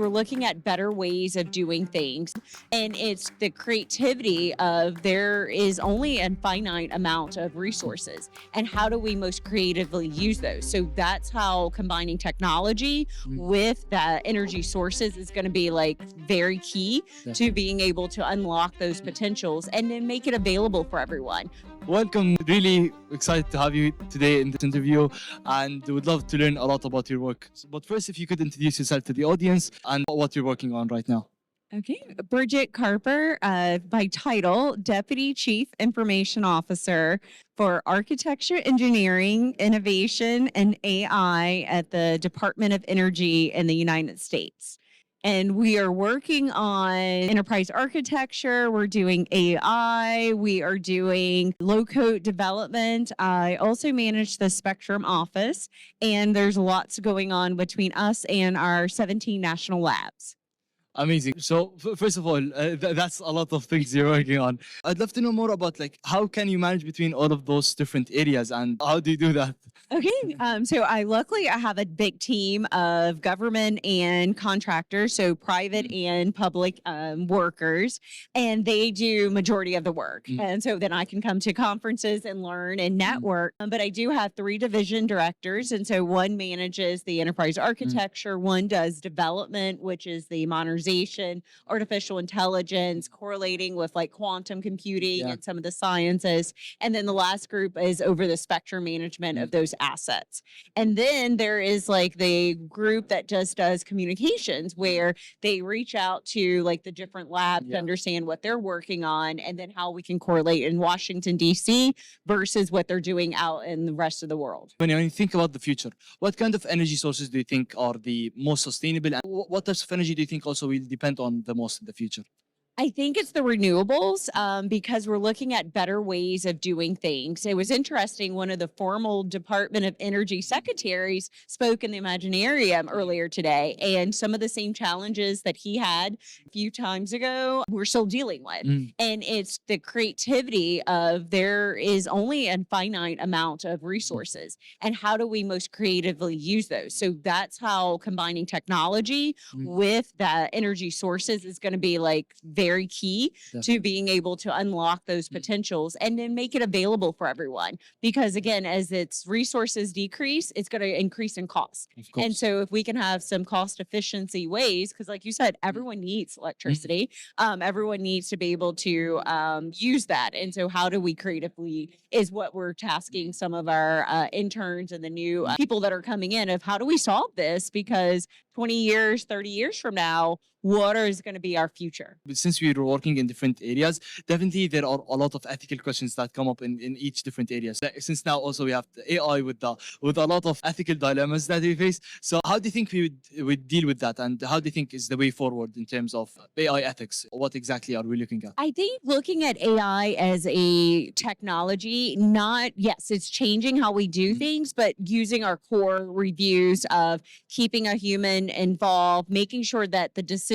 We're looking at better ways of doing things. And it's the creativity of there is only a finite amount of resources. And how do we most creatively use those? So that's how combining technology with the energy sources is going to be like very key to being able to unlock those potentials and then make it available for everyone. Welcome. Really excited to have you today in this interview, and would love to learn a lot about your work. But first, if you could introduce yourself to the audience and what you're working on right now. Okay, Bridget Carper, by title, Deputy Chief Information Officer for Architecture, Engineering, Innovation, and AI at the Department of Energy in the United States. And we are working on enterprise architecture. We're doing AI. We are doing low-code development. I also manage the Spectrum office, and there's lots going on between us and our 17 national labs. Amazing. So first of all, that's a lot of things you're working on. I'd love to know more about how can you manage between all of those different areas and how do you do that? Okay, so I have a big team of government and contractors, so private and public workers, and they do majority of the work. And so then I can come to conferences and learn and network. But I do have 3 division directors, and so one manages the enterprise architecture, one does development, which is the modernization, artificial intelligence, correlating with like quantum computing and some of the sciences, and then the last group is over the spectrum management of those assets. And then there is like the group that just does communications, where they reach out to like the different labs to understand what they're working on and then how we can correlate in Washington, D.C. versus what they're doing out in the rest of the world. When you think about the future, what kind of energy sources do you think are the most sustainable, and what types of energy do you think also will depend on the most in the future? I think it's the renewables because we're looking at better ways of doing things. It was interesting. One of the formal Department of Energy secretaries spoke in the Imaginarium earlier today, and some of the same challenges that he had a few times ago, we're still dealing with. And it's the creativity of there is only a finite amount of resources, and how do we most creatively use those? So that's how combining technology with the energy sources is going to be like very key to being able to unlock those potentials and then make it available for everyone. Because again, as its resources decrease, it's going to increase in cost. And so if we can have some cost efficiency ways, because like you said, everyone needs electricity, everyone needs to be able to use that. And so how do we creatively is what we're tasking some of our interns and the new people that are coming in of how do we solve this? Because 20 years, 30 years from now, water is going to be our future. Since we are working in different areas, definitely there are a lot of ethical questions that come up in each different areas. Since now also we have the AI with a lot of ethical dilemmas that we face. So how do you think we would deal with that? And how do you think is the way forward in terms of AI ethics? What exactly are we looking at? I think looking at AI as a technology, yes, it's changing how we do things, but using our core reviews of keeping a human involved, making sure that the decisions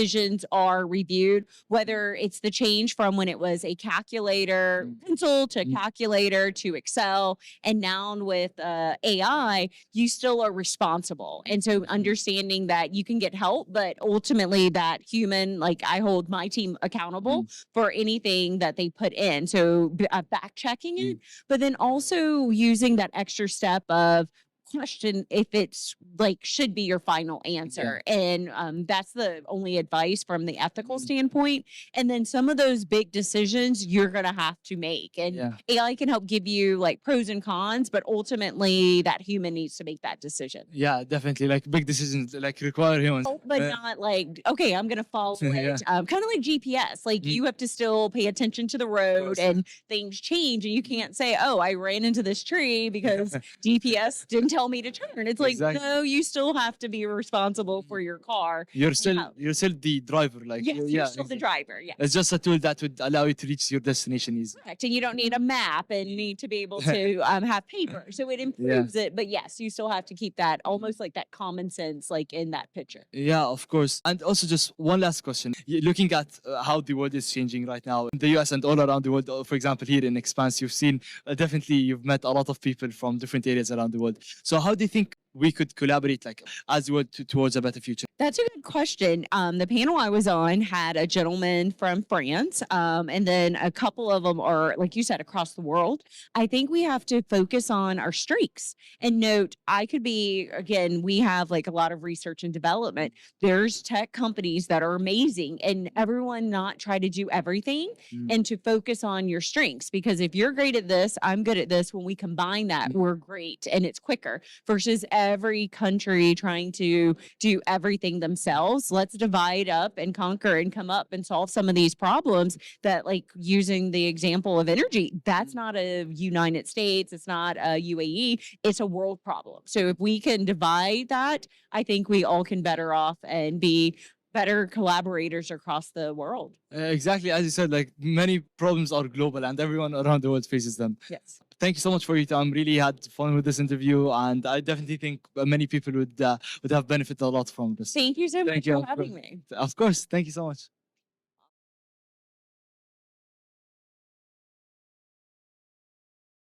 are reviewed, whether it's the change from when it was a calculator pencil to calculator to Excel, and now with AI, you still are responsible. And so understanding that you can get help, but ultimately that human, like I hold my team accountable for anything that they put in. So back checking it, but then also using that extra step of question if it's like should be your final answer. And that's the only advice from the ethical standpoint. And then some of those big decisions you're going to have to make. And AI can help give you like pros and cons, but ultimately that human needs to make that decision. Yeah, definitely. Like big decisions like require humans. But not like, okay, I'm going to follow it. Kind of like GPS. Like you have to still pay attention to the road and things change. And you can't say, oh, I ran into this tree because GPS didn't tell me to turn. It's like, no, you still have to be responsible for your car. You're still the driver. Like you're still the driver. Yeah. It's just a tool that would allow you to reach your destination easily. Correct. And you don't need a map and you need to be able to have paper. So it improves it. But yes, you still have to keep that almost like that common sense like in that picture. Yeah, of course. And also just one last question. Looking at how the world is changing right now in the US and all around the world, for example, here in XPANSE, you've seen definitely you've met a lot of people from different areas around the world. So how do you think we could collaborate like as we towards a better future? That's a good question. The panel I was on had a gentleman from France, and then a couple of them are, like you said, across the world. I think we have to focus on our strengths and note, I could be, again, we have like a lot of research and development. There's tech companies that are amazing, and everyone not try to do everything and to focus on your strengths, because if you're great at this, I'm good at this. When we combine that, we're great and it's quicker versus every country trying to do everything themselves. Let's divide up and conquer and come up and solve some of these problems that, like using the example of energy, that's not a United States, it's not a UAE, it's a world problem. So if we can divide that, I think we all can better off and be better collaborators across the world. Exactly, as you said, like many problems are global and everyone around the world faces them. Yes. Thank you so much for your time. Really had fun with this interview, and I definitely think many people would have benefited a lot from this. Thank you so much Thank you. for having me. Of course. Thank you so much.